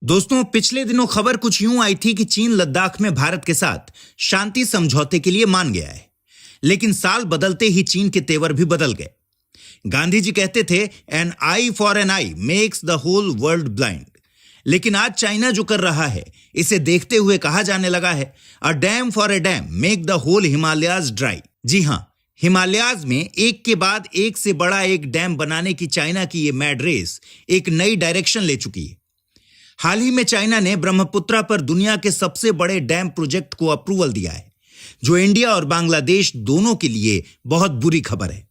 दोस्तों, पिछले दिनों खबर कुछ यूं आई थी कि चीन लद्दाख में भारत के साथ शांति समझौते के लिए मान गया है। लेकिन साल बदलते ही चीन के तेवर भी बदल गए। गांधी जी कहते थे, an eye for an eye makes the whole world blind. लेकिन आज चाइना जो कर रहा है, इसे देखते हुए कहा जाने लगा है, a dam for a dam make the whole Himalayas dry. जी हां, हिमालयाज में एक के बाद एक से बड़ा एक डैम बनाने की चाइना की ये मैड रेस एक नई डायरेक्शन ले चुकी है। हाल ही में चाइना ने ब्रह्मपुत्रा पर दुनिया के सबसे बड़े डैम प्रोजेक्ट को अप्रूवल दिया है, जो इंडिया और बांग्लादेश दोनों के लिए बहुत बुरी खबर है।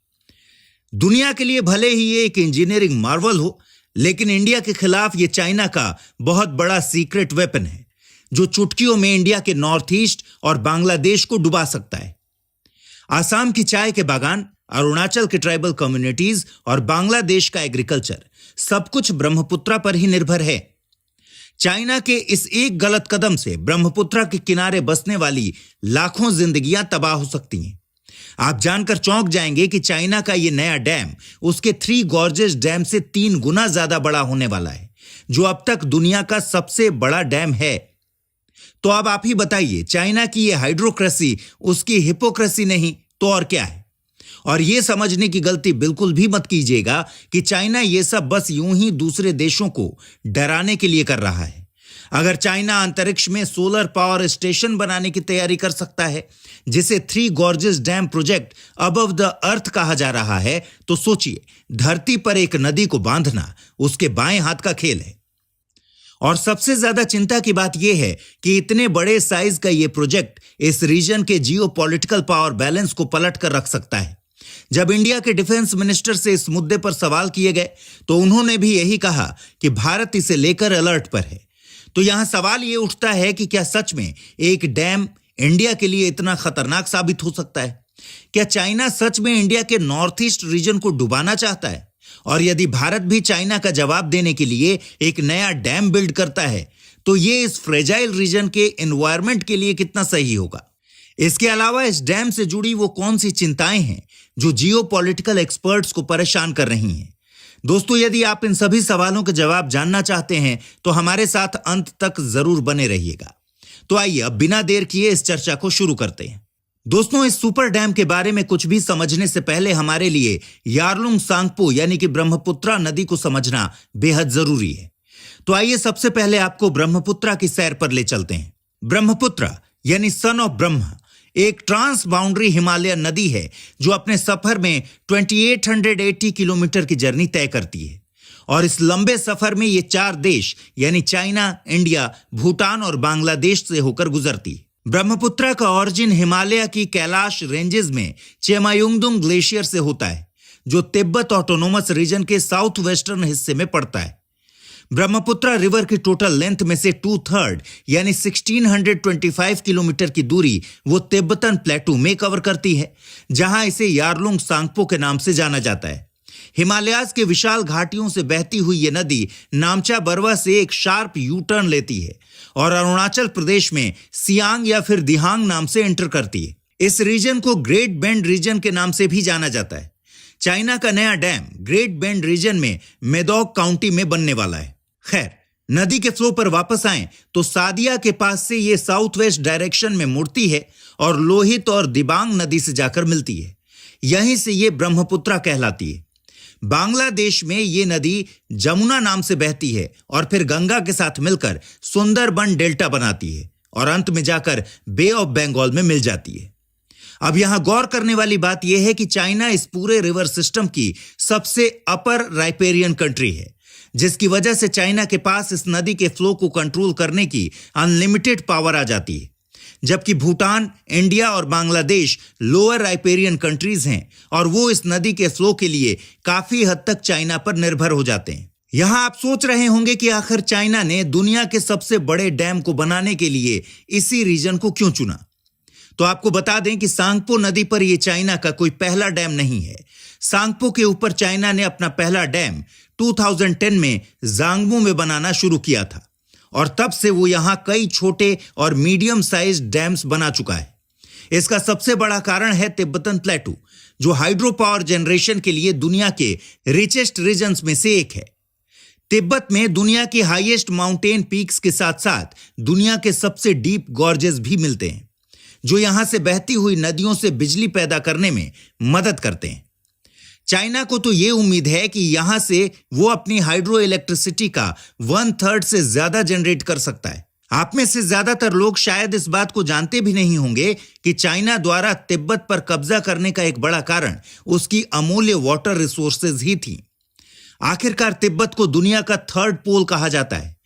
दुनिया के लिए भले ही ये एक इंजीनियरिंग मार्वल हो, लेकिन इंडिया के खिलाफ ये चाइना का बहुत बड़ा सीक्रेट वेपन है, जो चुटकियों में इंडिया के नॉर्थ ईस्ट और बांग्लादेश को डुबा सकता है। आसाम की चाय के बागान, अरुणाचल के ट्राइबल कम्युनिटीज और बांग्लादेश का एग्रीकल्चर, सब कुछ ब्रह्मपुत्रा पर ही निर्भर है। चाइना के इस एक गलत कदम से ब्रह्मपुत्रा के किनारे बसने वाली लाखों जिंदगियां तबाह हो सकती हैं। आप जानकर चौंक जाएंगे कि चाइना का यह नया डैम उसके थ्री गॉर्जेस डैम से 3 गुना ज्यादा बड़ा होने वाला है, जो अब तक दुनिया का सबसे बड़ा डैम है। तो अब आप ही बताइए, चाइना की यह हाइड्रोक्रेसी उसकी हिपोक्रेसी नहीं तो और क्या है? और यह समझने की गलती बिल्कुल भी मत कीजिएगा कि चाइना यह सब बस यूं ही दूसरे देशों को डराने के लिए कर रहा है। अगर चाइना अंतरिक्ष में सोलर पावर स्टेशन बनाने की तैयारी कर सकता है, जिसे three gorges dam project above the earth कहा जा रहा है, तो सोचिए, धरती पर एक नदी को बांधना उसके बाएं हाथ का खेल है। और सबसे ज्यादा चिंता की बात यह है कि इतने बड़े साइज का यह प्रोजेक्ट इस रीजन के जियोपॉलिटिकल पावर बैलेंस को पलट कर रख सकता है। जब इंडिया के डिफेंस मिनिस्टर से इस मुद्दे पर सवाल किए गए, तो उन्होंने भी यही कहा कि भारत इसे लेकर अलर्ट पर है। तो यहां सवाल यह उठता है कि क्या सच में एक डैम इंडिया के लिए इतना खतरनाक साबित हो सकता है? क्या चाइना सच में इंडिया के नॉर्थ ईस्ट रीजन को डुबाना चाहता है? और यदि भारत भी चाइना का जवाब देने के लिए एक नया डैम बिल्ड करता है, तो ये इस फ्रेजाइल रीजन के एनवायरनमेंट के लिए कितना सही होगा? इसके अलावा इस डैम से जुड़ी वो कौन सी चिंताएं हैं जो जियोपॉलिटिकल एक्सपर्ट्स को परेशान कर रही हैं? दोस्तों, यदि आप इन सभी सवालों के जवाब जानना चाहते हैं, तो हमारे साथ अंत तक जरूर बने रहिएगा। तो आइए अब बिना देर किए इस चर्चा को शुरू करते हैं। दोस्तों, इस सुपर डैम के बारे में कुछ भी समझने से पहले हमारे लिए यारलुंग सांगपो यानी कि ब्रह्मपुत्रा नदी को समझना बेहद जरूरी है। तो आइए सबसे पहले आपको ब्रह्मपुत्रा की सैर पर ले चलते हैं। ब्रह्मपुत्रा यानी सन ऑफ ब्रह्मा एक ट्रांस बाउंड्री हिमालय नदी है, जो अपने सफर में 2880 किलोमीटर की जर्नी तय करती है। और इस लंबे सफर में ये 4 देश यानी चाइना, इंडिया, भूटान और बांग्लादेश से होकर गुजरती है। ब्रह्मपुत्रा का ऑरिजिन हिमालय की कैलाश रेंजेस में चेमायुंगडुंग ग्लेशियर से होता है, जो तिब्बत ऑटोनोमस रीजन के साउथ वेस्टर्न हिस्से में पड़ता है। ब्रह्मपुत्रा रिवर की टोटल लेंथ में से 2/3 यानी 1625 किलोमीटर की दूरी वो तिब्बतन प्लेटू में कवर करती है, जहां इसे यारलुंग सांगपो के नाम से जाना जाता है। हिमालयाज के विशाल घाटियों से बहती हुई ये नदी नामचा बरवा से एक शार्प यू टर्न लेती है और अरुणाचल प्रदेश में सियांग या फिर दिहांग नाम से एंटर करती है। इस रीजन को ग्रेट बेंड रीजन के नाम से भी जाना जाता है। चाइना का नया डैम ग्रेट बेंड रीजन में मेदोक काउंटी में बनने वाला है। खैर, नदी के फ्लो पर वापस आएं तो सादिया के पास से ये साउथ वेस्ट डायरेक्शन में मुड़ती है और लोहित और दिबांग नदी से जाकर मिलती है। यहीं से ये ब्रह्मपुत्रा कहलाती है। बांग्लादेश में ये नदी जमुना नाम से बहती है और फिर गंगा के साथ मिलकर सुंदरबन डेल्टा बनाती है और अंत में जाकर बे ऑफ बंगाल में मिल जाती है। अब यहां गौर करने वाली बात यह है कि चाइना इस पूरे रिवर सिस्टम की सबसे अपर राइपेरियन कंट्री है, जिसकी वजह से चाइना के पास इस नदी के फ्लो को कंट्रोल करने की अनलिमिटेड पावर आ जाती है। जबकि भूटान, इंडिया और बांग्लादेश लोअर राइपेरियन कंट्रीज हैं और वो इस नदी के फ्लो के लिए काफी हद तक चाइना पर निर्भर हो जाते हैं। यहां आप सोच रहे होंगे कि आखिर चाइना ने दुनिया के सबसे बड़े डैम को बनाने के लिए इसी रीजन को क्यों चुना? तो आपको बता दें कि सांगपो नदी पर यह चाइना का कोई पहला डैम नहीं है। सांगपो के ऊपर चाइना ने अपना पहला डैम 2010 में जांगमू में बनाना शुरू किया था और तब से वो यहां कई छोटे और मीडियम साइज डैम्स बना चुका है। इसका सबसे बड़ा कारण है तिब्बतन प्लेटू, जो हाइड्रो पावर जनरेशन के लिए दुनिया के रिचेस्ट रीजन्स में से एक है। तिब्बत में दुनिया की हाईएस्ट माउंटेन पीक्स के साथ साथ दुनिया के सबसे डीप गॉर्जेस भी मिलते हैं, जो यहां से बहती हुई नदियों से बिजली पैदा करने में मदद करते हैं। चाइना को तो यह उम्मीद है कि यहां से वो अपनी हाइड्रो इलेक्ट्रिसिटी का 1/3 से ज्यादा जनरेट कर सकता है। आप में से ज्यादातर लोग शायद इस बात को जानते भी नहीं होंगे कि चाइना द्वारा तिब्बत पर कब्जा करने का एक बड़ा कारण उसकी अमूल्य वाटर रिसोर्सेज ही थी। आखिरकार तिब्बत को दुनिया का 3rd पोल कहा जाता है।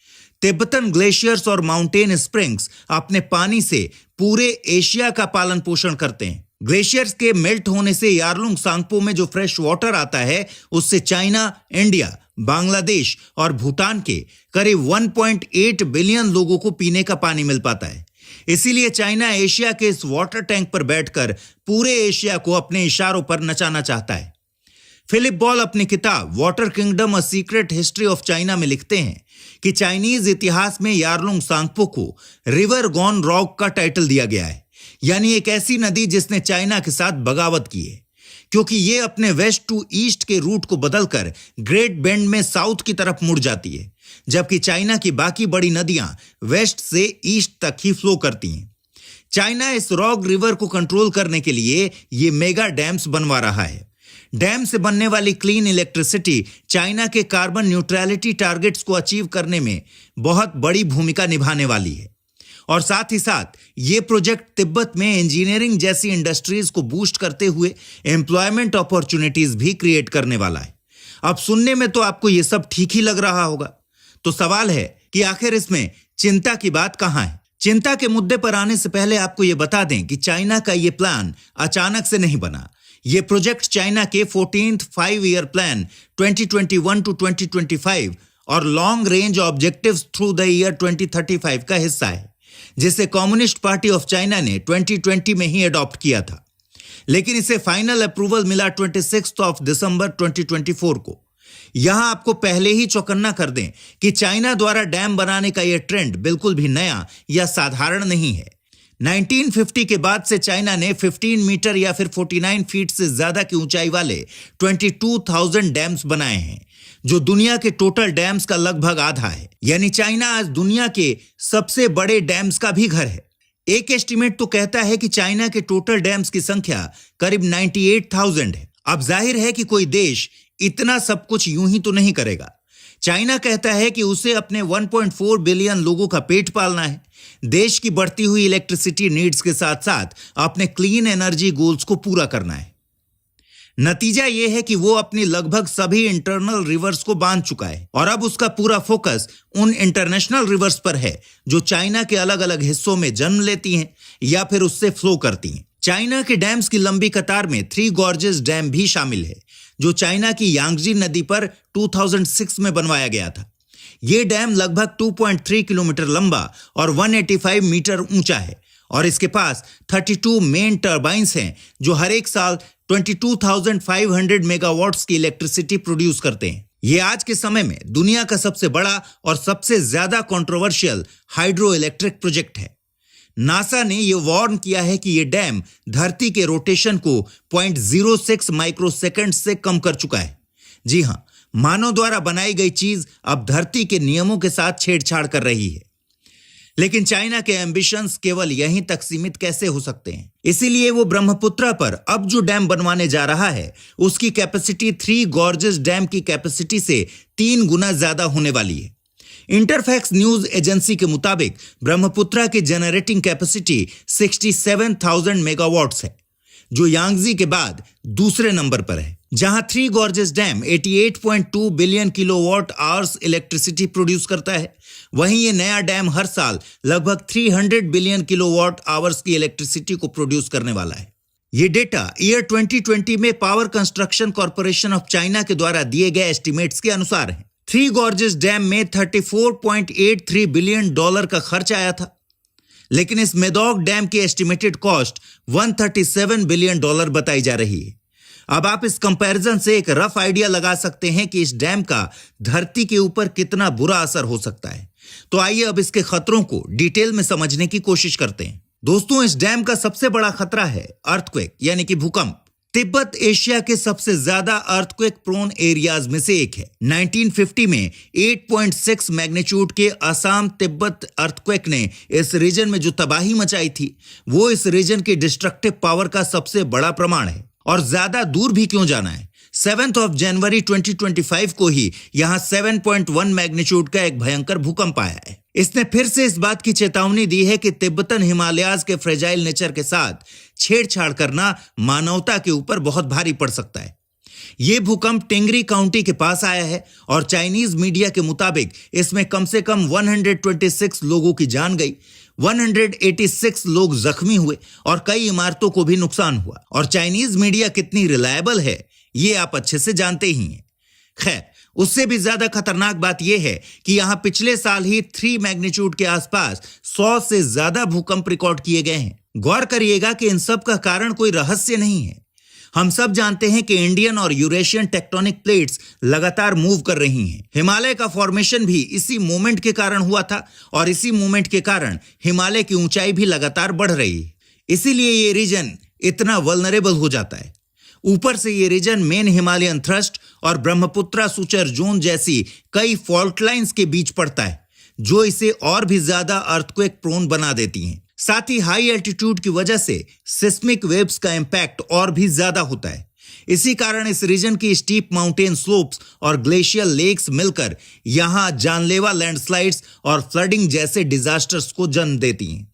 तिब्बतन ग्लेशियर्स और माउंटेन स्प्रिंग्स अपने पानी से पूरे एशिया का पालन पोषण करते हैं। ग्लेशियर्स के मेल्ट होने से यारलुंग सांगपो में जो फ्रेश वाटर आता है, उससे चाइना, इंडिया, बांग्लादेश और भूटान के करीब 1.8 बिलियन लोगों को पीने का पानी मिल पाता है। इसीलिए चाइना एशिया के इस वाटर टैंक पर बैठकर पूरे एशिया को अपने इशारों पर नचाना चाहता है। फिलिप बॉल अपनी किताब water kingdom a secret history of China में लिखते हैं कि चाइनीज इतिहास में यारलुंग सांगपो को रिवर गॉन रॉग का टाइटल दिया गया है, यानी एक ऐसी नदी जिसने चाइना के साथ बगावत की है, क्योंकि ये अपने वेस्ट टू ईस्ट के रूट को बदलकर ग्रेट बेंड में साउथ की तरफ मुड़ जाती है, जबकि चाइना की बाकी बड़ी नदियां वेस्ट से ईस्ट तक ही फ्लो करती हैं। चाइना इस रॉग रिवर को कंट्रोल करने के लिए ये मेगा डैम्स बनवा रहा है। डैम से बनने वाली क्लीन इलेक्ट्रिसिटी चाइना के कार्बन न्यूट्रलिटी टारगेट्स को अचीव करने में बहुत बड़ी भूमिका निभाने वाली है, और साथ ही साथ ये प्रोजेक्ट तिब्बत में इंजीनियरिंग जैसी इंडस्ट्रीज को बूस्ट करते हुए एम्प्लॉयमेंट अपॉर्चुनिटीज भी क्रिएट करने वाला है। अब सुनने में तो आपको ये सब ठीक ही लग रहा होगा, तो सवाल है कि आखिर इसमें चिंता की बात कहां है। चिंता के मुद्दे पर आने से पहले आपको ये बता दें कि चाइना का ये प्लान अचानक से नहीं बना। ये प्रोजेक्ट चाइना के 14th 5-year प्लान 2021 to 2025 और long range objectives through the year 2035 का हिस्सा है, जिसे कम्युनिस्ट पार्टी ऑफ चाइना ने 2020 में ही अडॉप्ट किया था, लेकिन इसे फाइनल अप्रूवल मिला 26 दिसंबर 2024 को। यहां आपको पहले ही चौकन्ना कर दें कि चाइना द्वारा डैम बनाने का यह ट्रेंड बिल्कुल भी नया या साधारण नहीं है। 1950 के बाद से चाइना ने 15 मीटर या फिर 49 फीट से ज्यादा की ऊंचाई वाले 22,000 डैम्स बनाए हैं, जो दुनिया के टोटल डैम्स का लगभग आधा है। यानी चाइना आज दुनिया के सबसे बड़े डैम्स का भी घर है। एक एस्टीमेट तो कहता है कि चाइना के टोटल डैम्स की संख्या करीब 98,000 है। अब जाहिर है कि कोई देश इतना सब कुछ यूं ही तो नहीं करेगा। चाइना कहता है कि उसे अपने 1.4 बिलियन लोगों का पेट पालना है, देश की बढ़ती हुई इलेक्ट्रिसिटी नीड्स के साथ साथ अपने क्लीन एनर्जी गोल्स को पूरा करना है। नतीजा यह है कि वो अपनी लगभग सभी इंटरनल रिवर्स को बांध चुका है, और अब उसका पूरा फोकस उन इंटरनेशनल रिवर्स पर है जो चाइना के अलग अलग हिस्सों में जन्म लेती हैं या फिर उससे फ्लो करती हैं। चाइना के डैम्स की लंबी कतार में 3 गॉर्जेस डैम भी शामिल है, जो चाइना की यांगजी नदी पर 2006 में बनवाया गया था। यह डैम लगभग 2.3 किलोमीटर लंबा और 185 मीटर ऊंचा है, और इसके पास 32 मेन टर्बाइंस हैं जो हर एक साल 22,500 मेगावाट्स की इलेक्ट्रिसिटी प्रोड्यूस करते हैं। यह आज के समय में दुनिया का सबसे बड़ा और सबसे ज्यादा कंट्रोवर्शियल हाइड्रो इलेक्ट्रिक प्रोजेक्ट है। नासा ने यह वार्न किया है कि यह डैम धरती के रोटेशन को 0.06 माइक्रोसेकंड से कम कर चुका है। जी हां, मानव द्वारा बनाई गई चीज अब धरती के नियमों के साथ छेड़छाड़ कर रही है। लेकिन चाइना के एम्बिशंस केवल यहीं तक सीमित कैसे हो सकते हैं? इसीलिए वो ब्रह्मपुत्रा पर अब जो डैम बनवाने जा रहा है, उसकी कैपेसिटी 3 गॉर्जेस डैम की कैपेसिटी से 3 गुना ज्यादा होने वाली है। इंटरफैक्स न्यूज एजेंसी के मुताबिक ब्रह्मपुत्रा की जनरेटिंग कैपेसिटी 67,000 मेगावाट्स है, जो यांगजी के बाद दूसरे नंबर पर है। जहां 3 gorges dam 88.2 billion kilowatt hours electricity produce करता है, वहीं ये नया डैम हर साल लगभग 300 बिलियन किलोवाट आवर्स की इलेक्ट्रिसिटी को प्रोड्यूस करने वाला है। ये डेटा ईयर 2020 में power construction corporation of China के द्वारा दिए गए एस्टिमेट्स के अनुसार है। 3 गॉर्जेस डैम में $34.83 बिलियन का खर्च आया था, लेकिन इस मेडॉग डैम की एस्टिमेटेड कॉस्ट $137 बिलियन बताई जा रही है। अब आप इस कंपैरिजन से एक रफ आइडिया लगा सकते हैं कि इस डैम का धरती के ऊपर कितना बुरा असर हो सकता है। तो आइए अब इसके खतरों को डिटेल में समझने की कोशिश करते हैं। दोस्तों, इस डैम का सबसे बड़ा खतरा है अर्थक्वेक, यानी कि भूकंप। तिब्बत एशिया के सबसे ज्यादा अर्थक्वेक प्रोन एरियाज में से एक है। 1950 में 8.6 मैग्नीट्यूड के असम तिब्बत अर्थक्वेक ने इस रीजन में जो तबाही मचाई थी, वो इस रीजन के डिस्ट्रक्टिव पावर का सबसे बड़ा प्रमाण है। और ज्यादा दूर भी क्यों जाना है, 7 जनवरी 2025 को ही यहां 7.1 मैग्नीट्यूड का एक भयंकर भूकंप आया है। इसने फिर से इस बात की चेतावनी दी है कि तिब्बतन हिमालयाज के फ्रेजाइल नेचर के साथ छेड़छाड़ करना मानवता के ऊपर बहुत भारी पड़ सकता है। यह भूकंप टेंगरी काउंटी के पास आया है और चाइनीज मीडिया के मुताबिक इसमें कम से कम 126 लोगों की जान गई, 186 लोग जख्मी हुए और कई इमारतों को भी नुकसान हुआ। और चाइनीज मीडिया कितनी रिलायबल है ये आप अच्छे से जानते ही हैं। खैर, उससे भी ज्यादा खतरनाक बात यह है कि यहां पिछले साल ही 3 मैग्नीट्यूड के आसपास 100 से ज्यादा भूकंप रिकॉर्ड किए गए हैं। गौर करिएगा कि इन सब का कारण कोई रहस्य नहीं है। हम सब जानते हैं कि इंडियन और यूरेशियन टेक्टोनिक प्लेट्स लगातार मूव कर रही हैं। हिमालय का फॉर्मेशन भी इसी मूवमेंट के कारण हुआ था और इसी मूवमेंट के कारण हिमालय की ऊंचाई भी लगातार बढ़ रही है। इसीलिए ये रीजन इतना वल्नरेबल हो जाता है। ऊपर से ये रीजन मेन हिमालयन थ्रस्ट और ब्रह्मपुत्रा सुचर जोन जैसी कई फॉल्ट लाइंस के बीच पड़ता है, जो इसे और भी ज्यादा अर्थक्वेक प्रोन बना देती हैं। साथ ही हाई एल्टीट्यूड की वजह से सिस्मिक वेव्स का इंपैक्ट और भी ज्यादा होता है। इसी कारण इस रीजन की स्टीप माउंटेन स्लोप्स और ग्लेशियल लेक्स मिलकर यहां जानलेवा लैंडस्लाइड्स और फ्लडिंग जैसे डिजास्टर्स को जन्म देती हैं।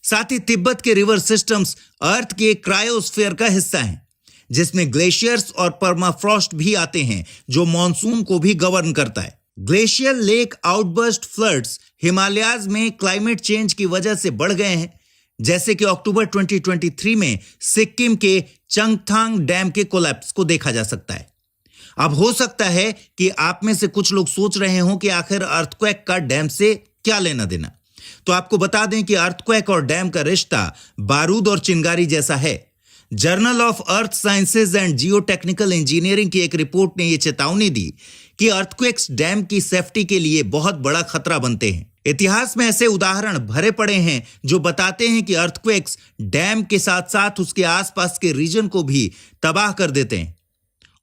साथ ही तिब्बत के रिवर सिस्टम्स अर्थ के क्रायोस्फीयर का हिस्सा हैं, जिसमें ग्लेशियर्स और परमाफ्रॉस्ट भी आते हैं, जो मॉनसून को भी गवर्न करता है। Glacial lake outburst floods Himalayas में क्लाइमेट चेंज की वजह से बढ़ गए हैं, जैसे कि अक्टूबर 2023 में सिक्किम के चंगथांग डैम के कोलैप्स को देखा जा सकता है। अब हो सकता है कि आप में से कुछ लोग सोच रहे हों कि आखिर अर्थक्वेक का डैम से क्या लेना देना। तो आपको बता दें कि अर्थक्वेक और डैम का रिश्ता बारूद और चिंगारी जैसा है। Journal of earth sciences and Jio technical engineering की एक रिपोर्ट ने यह चेतावनी दी कि अर्थक्वेक्स डैम की सेफ्टी के लिए बहुत बड़ा खतरा बनते हैं। इतिहास में ऐसे उदाहरण भरे पड़े हैं जो बताते हैं कि अर्थक्वेक्स डैम के साथ साथ उसके आसपास के रीजन को भी तबाह कर देते हैं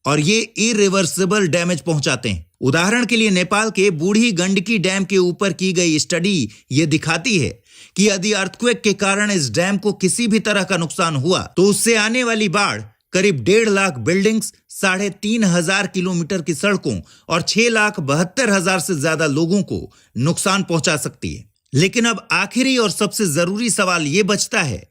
और ये इरिवर्सिबल डैमेज पहुंचाते हैं। उदाहरण के लिए नेपाल के बूढ़ी गंडकी डैम के ऊपर की गई स्टडी ये दिखाती है कि यदि अर्थक्वेक के कारण इस डैम को किसी भी तरह का नुकसान हुआ तो उससे आने वाली बाढ़ करीब 1.5 लाख बिल्डिंग्स, 3,500 किलोमीटर की सड़कों और 6,72,000 से ज्यादा लोगों को नुकसान पहुंचा सकती है। लेकिन अब आखिरी और सबसे जरूरी सवाल यह बचता है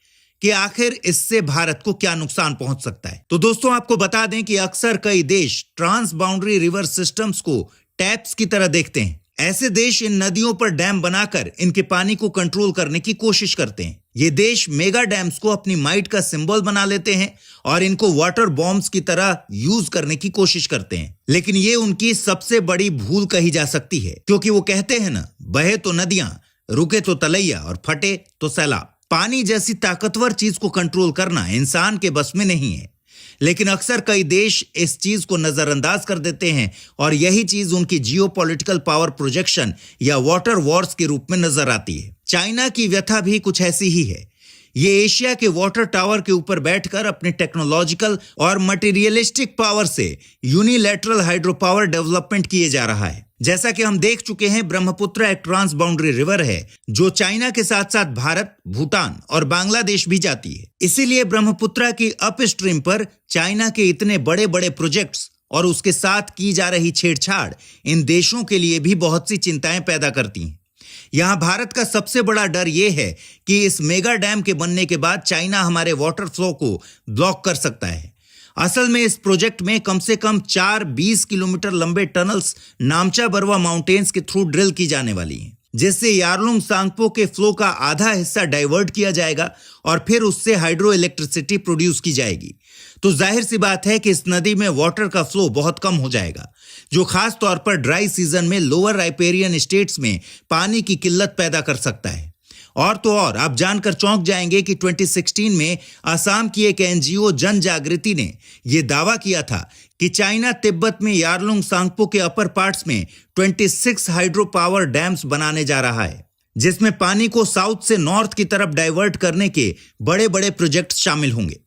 कि आखिर इससे भारत को क्या नुकसान पहुंच सकता है। तो दोस्तों, आपको बता दें कि अक्सर कई देश ट्रांस बाउंड्री रिवर सिस्टम्स को टैप्स की तरह देखते हैं। ऐसे देश इन नदियों पर डैम बनाकर इनके पानी को कंट्रोल करने की कोशिश करते हैं। ये देश मेगा डैम्स को अपनी माइट का सिंबल बना लेते हैं और इनको वाटर बॉम्ब्स की तरह यूज करने की कोशिश करते हैं। लेकिन ये उनकी सबसे बड़ी भूल कही जा सकती है, क्योंकि वो कहते हैं ना, बहे तो नदियां, रुके तो तलैया और फटे तो सैलाब। पानी जैसी ताकतवर चीज को कंट्रोल करना इंसान के बस में नहीं है, लेकिन अक्सर कई देश इस चीज को नजरअंदाज कर देते हैं और यही चीज उनकी जियोपॉलिटिकल पावर प्रोजेक्शन या वाटर वॉर्स के रूप में नजर आती है। चाइना की व्यथा भी कुछ ऐसी ही है। ये एशिया के वाटर टावर के ऊपर बैठकर अपने टेक्नोलॉजिकल और मटेरियलिस्टिक पावर से यूनिलैटरल हाइड्रो पावर डेवलपमेंट किए जा रहा है। जैसा कि हम देख चुके हैं, ब्रह्मपुत्र एक ट्रांस बाउंड्री रिवर है जो चाइना के साथ साथ भारत, भूटान और बांग्लादेश भी जाती है। इसीलिए ब्रह्मपुत्र की अपस्ट्रीम पर चाइना के इतने बड़े बड़े प्रोजेक्ट्स और उसके साथ की जा रही छेड़छाड़ इन देशों के लिए भी बहुत सी चिंताएं पैदा करती हैं। यहां भारत का सबसे बड़ा डर यह है कि इस मेगा डैम के बनने के बाद चाइना हमारे वाटर फ्लो को ब्लॉक कर सकता है। असल में इस प्रोजेक्ट में कम से कम 4-20 किलोमीटर लंबे टनल्स नामचा बरवा माउंटेन्स के थ्रू ड्रिल की जाने वाली हैं, जिससे यारलुंग सांगपो के फ्लो का आधा हिस्सा डाइवर्ट किया जाएगा और फिर उससे हाइड्रो इलेक्ट्रिसिटी प्रोड्यूस की जाएगी। तो जाहिर सी बात है कि इस नदी में वाटर का फ्लो बहुत कम हो जाएगा, जो खास तौर पर ड्राई सीजन में लोअर राइपेरियन स्टेट्स में पानी की किल्लत पैदा कर सकता है। और तो और आप जानकर चौंक जाएंगे कि 2016 में असम की एक एनजीओ जन जागृति ने यह दावा किया था कि चाइना तिब्बत में यारलुंग सांगपो के अपर पार्ट्स में 26 हाइड्रो पावर डैम्स बनाने जा रहा है, जिसमें पानी को साउथ से नॉर्थ की तरफ डाइवर्ट करने के बड़े बड़े प्रोजेक्ट शामिल होंगे।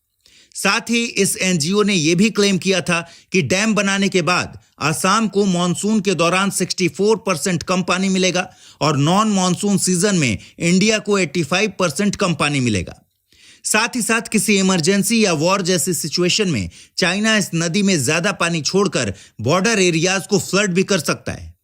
साथ ही इस एनजीओ ने यह भी क्लेम किया था कि डैम बनाने के बाद असम को मॉनसून के दौरान 64% कम पानी मिलेगा और नॉन मॉनसून सीजन में इंडिया को 85% कम पानी मिलेगा। साथ ही साथ किसी इमरजेंसी या वॉर जैसी सिचुएशन में चाइना इस नदी में ज्यादा पानी छोड़कर बॉर्डर एरियाज को फ्लड भी कर सकता है।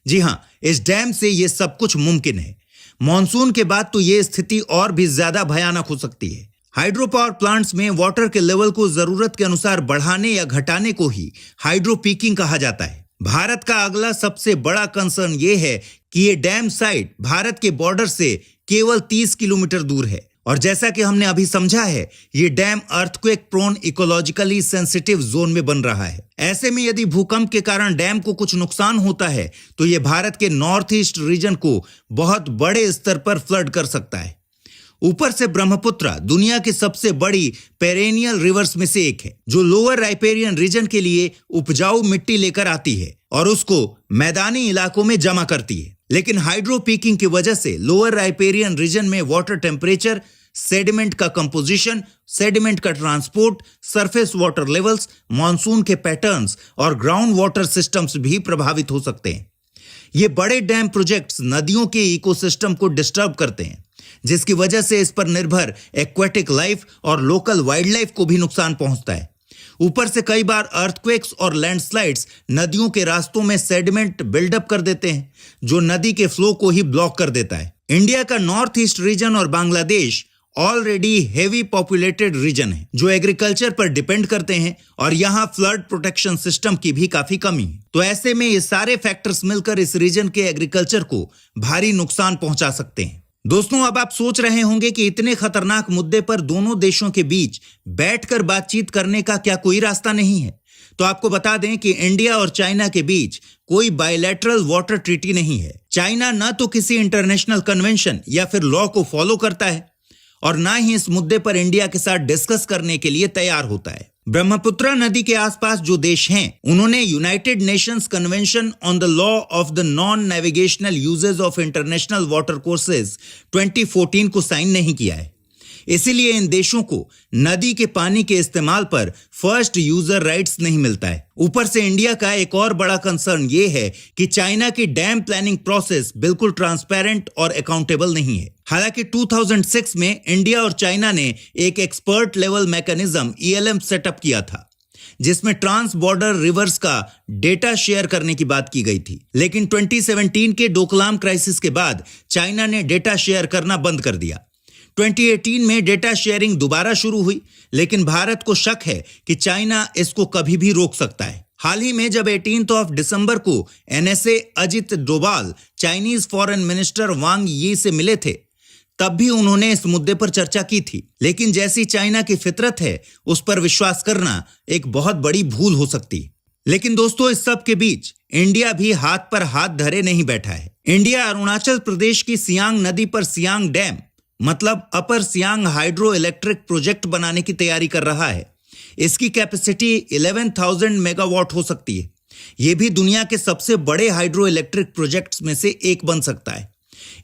जी हां, इस डैम से यह सब कुछ मुमकिन है। मॉनसून के बाद तो यह स्थिति और भी ज्यादा भयानक हो सकती है। हाइड्रो पावर प्लांट्स में वाटर के लेवल को जरूरत के अनुसार बढ़ाने या घटाने को ही हाइड्रो पीकिंग कहा जाता है। भारत का अगला सबसे बड़ा कंसर्न यह है कि यह डैम साइट भारत के बॉर्डर से केवल 30 किलोमीटर दूर है और जैसा कि हमने अभी समझा है, ये dam earthquake prone ecologically sensitive zone में बन रहा है। ऐसे में यदि भूकंप के कारण डैम को कुछ नुकसान होता है तो ये भारत के नॉर्थ ईस्ट रीजन को बहुत बड़े स्तर पर फ्लड कर सकता है। ऊपर से ब्रह्मपुत्र दुनिया की सबसे बड़ी पेरेनियल रिवर्स में से एक है, जो लोअर राइपेरियन रीजन के लिए उपजाऊ मिट्टी लेकर आती है और उसको मैदानी इलाकों में जमा करती है। लेकिन हाइड्रो पीकिंग की वजह से लोअर राइपेरियन रीजन में वाटर टेम्परेचर, सेडिमेंट का कंपोजिशन, सेडिमेंट का transport, surface water levels, monsoon के पैटर्न्स और ग्राउंड वाटर सिस्टम्स भी प्रभावित हो सकते हैं। ये बड़े डैम प्रोजेक्ट्स नदियों के इकोसिस्टम को डिस्टर्ब करते हैं, जिसकी वजह से इस पर निर्भर एक्वेटिक लाइफ और लोकल वाइल्ड लाइफ को भी नुकसान पहुंचता है। ऊपर से कई बार अर्थक्वेक्स और लैंडस्लाइड्स नदियों के रास्तों में सेडिमेंट बिल्डअप कर देते हैं, जो नदी के फ्लो को ही ब्लॉक कर देता है। इंडिया का नॉर्थ ईस्ट रीजन और Bangladesh already heavy populated region है, जो एग्रीकल्चर पर डिपेंड करते हैं और यहाँ फ्लड प्रोटेक्शन सिस्टम की भी काफी कमी है। तो ऐसे में ये सारे फैक्टर्स मिलकर इस रीजन के एग्रीकल्चर को भारी नुकसान पहुंचा सकते हैं। दोस्तों, अब आप सोच रहे होंगे कि इतने खतरनाक मुद्दे पर दोनों देशों के बीच बैठकर बातचीत करने का क्या कोई रास्ता नहीं है? तो आपको बता दें कि इंडिया और चाइना के बीच कोई बायलैटरल वाटर ट्रीटी नहीं है। चाइना न तो किसी इंटरनेशनल कन्वेंशन या फिर लॉ को फॉलो करता है और ना ही इस मुद्दे पर इंडिया के साथ डिस्कस करने के लिए तैयार होता है। ब्रह्मपुत्र नदी के आसपास जो देश हैं, उन्होंने United Nations convention on the law of the non navigational uses of international water courses 2014 को साइन नहीं किया है। इसीलिए इन देशों को नदी के पानी के इस्तेमाल पर फर्स्ट यूजर राइट्स नहीं मिलता है। ऊपर से इंडिया का एक और बड़ा कंसर्न ये है कि चाइना की डैम प्लानिंग प्रोसेस बिल्कुल ट्रांसपेरेंट और अकाउंटेबल नहीं है। हालांकि 2006 में इंडिया और चाइना ने एक expert level mechanism ELM setup किया था, जिसमें ट्रांस बॉर्डर रिवर्स का डेटा शेयर करने की बात की गई थी। लेकिन 2017 के डोकलाम क्राइसिस के बाद चाइना ने डेटा शेयर करना बंद कर दिया। 2018 में डेटा शेयरिंग दोबारा शुरू हुई, लेकिन भारत को शक है कि चाइना इसको कभी भी रोक सकता है। हाल ही में जब 18 दिसंबर को NSA Ajit Doval Chinese foreign minister Wang Yi से मिले थे, तब भी उन्होंने इस मुद्दे पर चर्चा की थी। लेकिन जैसी चाइना की फितरत है, उस पर विश्वास करना एक बहुत बड़ी भूल हो सकती है। लेकिन दोस्तों, इस सब के बीच इंडिया भी हाथ पर हाथ धरे नहीं बैठा है। इंडिया अरुणाचल प्रदेश की सियांग नदी पर सियांग डैम मतलब अपर सियांग हाइड्रो इलेक्ट्रिक प्रोजेक्ट बनाने की तैयारी कर रहा है। इसकी कैपेसिटी 11,000 मेगावाट हो सकती है। यह भी दुनिया के सबसे बड़े हाइड्रो इलेक्ट्रिक प्रोजेक्ट्स में से एक बन सकता है।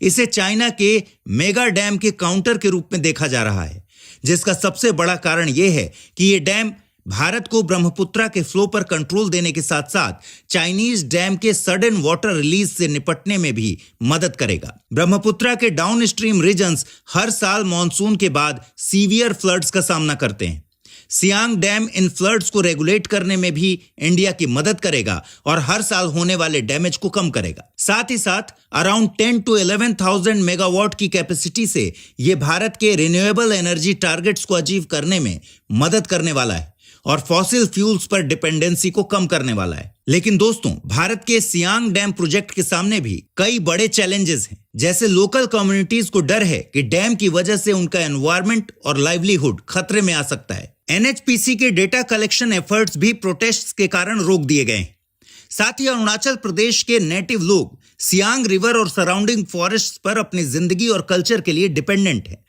इसे चाइना के मेगा डैम के काउंटर के रूप में देखा जा रहा है, जिसका सबसे बड़ा कारण यह है कि यह डैम भारत को ब्रह्मपुत्र के फ्लो पर कंट्रोल देने के साथ साथ चाइनीज डैम के सडन वाटर रिलीज से निपटने में भी मदद करेगा। ब्रह्मपुत्र के डाउन स्ट्रीम रीजन्स हर साल मॉनसून के बाद सीवियर फ्लड्स का सामना करते हैं। सियांग डैम इन फ्लड्स को रेगुलेट करने में भी इंडिया की मदद करेगा और हर साल होने वाले डैमेज को कम करेगा। साथ ही साथ अराउंड 10 to 11,000 मेगावाट की कैपेसिटी से यह भारत के रिन्यूएबल एनर्जी टारगेट्स को अचीव करने में मदद करने वाला है और फॉसिल फ्यूल्स पर डिपेंडेंसी को कम करने वाला है। लेकिन दोस्तों, भारत के सियांग डैम प्रोजेक्ट के सामने भी कई बड़े चैलेंजेस हैं। जैसे लोकल कम्युनिटीज को डर है कि डैम की वजह से उनका एनवायरनमेंट और लाइवलीहुड खतरे में आ सकता है। NHPC के डेटा कलेक्शन एफर्ट्स भी प्रोटेस्ट्स के कारण रोक दिए गए हैं। साथ ही अरुणाचल प्रदेश के नेटिव लोग सियांग रिवर और सराउंडिंग फॉरेस्ट पर अपनी जिंदगी और कल्चर के लिए डिपेंडेंट हैं।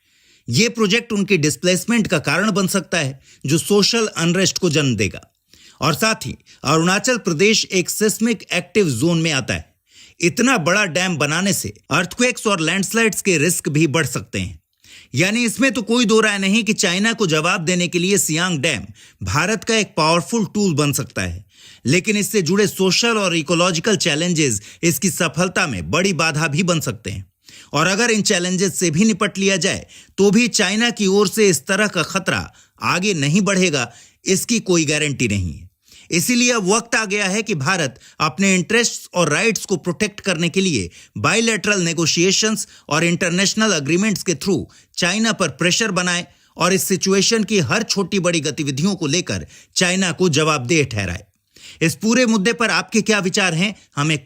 यह प्रोजेक्ट उनकी डिस्प्लेसमेंट का कारण बन सकता है, जो सोशल अनरेस्ट को जन्म देगा। और साथ ही अरुणाचल प्रदेश एक सिस्मिक एक्टिव जोन में आता है। इतना बड़ा डैम बनाने से अर्थक्वेक्स और लैंडस्लाइड्स के रिस्क भी बढ़ सकते हैं। यानी इसमें तो कोई दो राय नहीं कि चाइना को जवाब देने के लिए सियांग डैम भारत का एक पावरफुल टूल बन सकता है। लेकिन इससे जुड़े सोशल और इकोलॉजिकल चैलेंजेस इसकी सफलता में बड़ी बाधा भी बन सकते हैं। और अगर इन चैलेंजेस से भी निपट लिया जाए तो भी चाइना की ओर से इस तरह का खतरा आगे नहीं बढ़ेगा, इसकी कोई गारंटी नहीं है। इसीलिए अब वक्त आ गया है कि भारत अपने इंटरेस्ट्स और राइट्स को प्रोटेक्ट करने के लिए बायलैटरल नेगोशिएशंस और इंटरनेशनल अग्रीमेंट्स के थ्रू चाइना पर प्रेशर बनाए और इस सिचुएशन की हर छोटी बड़ी गतिविधियों को लेकर चाइना को जवाबदेह ठहराए। इस पूरे मुद्दे पर आपके क्या विचार हैं, हमें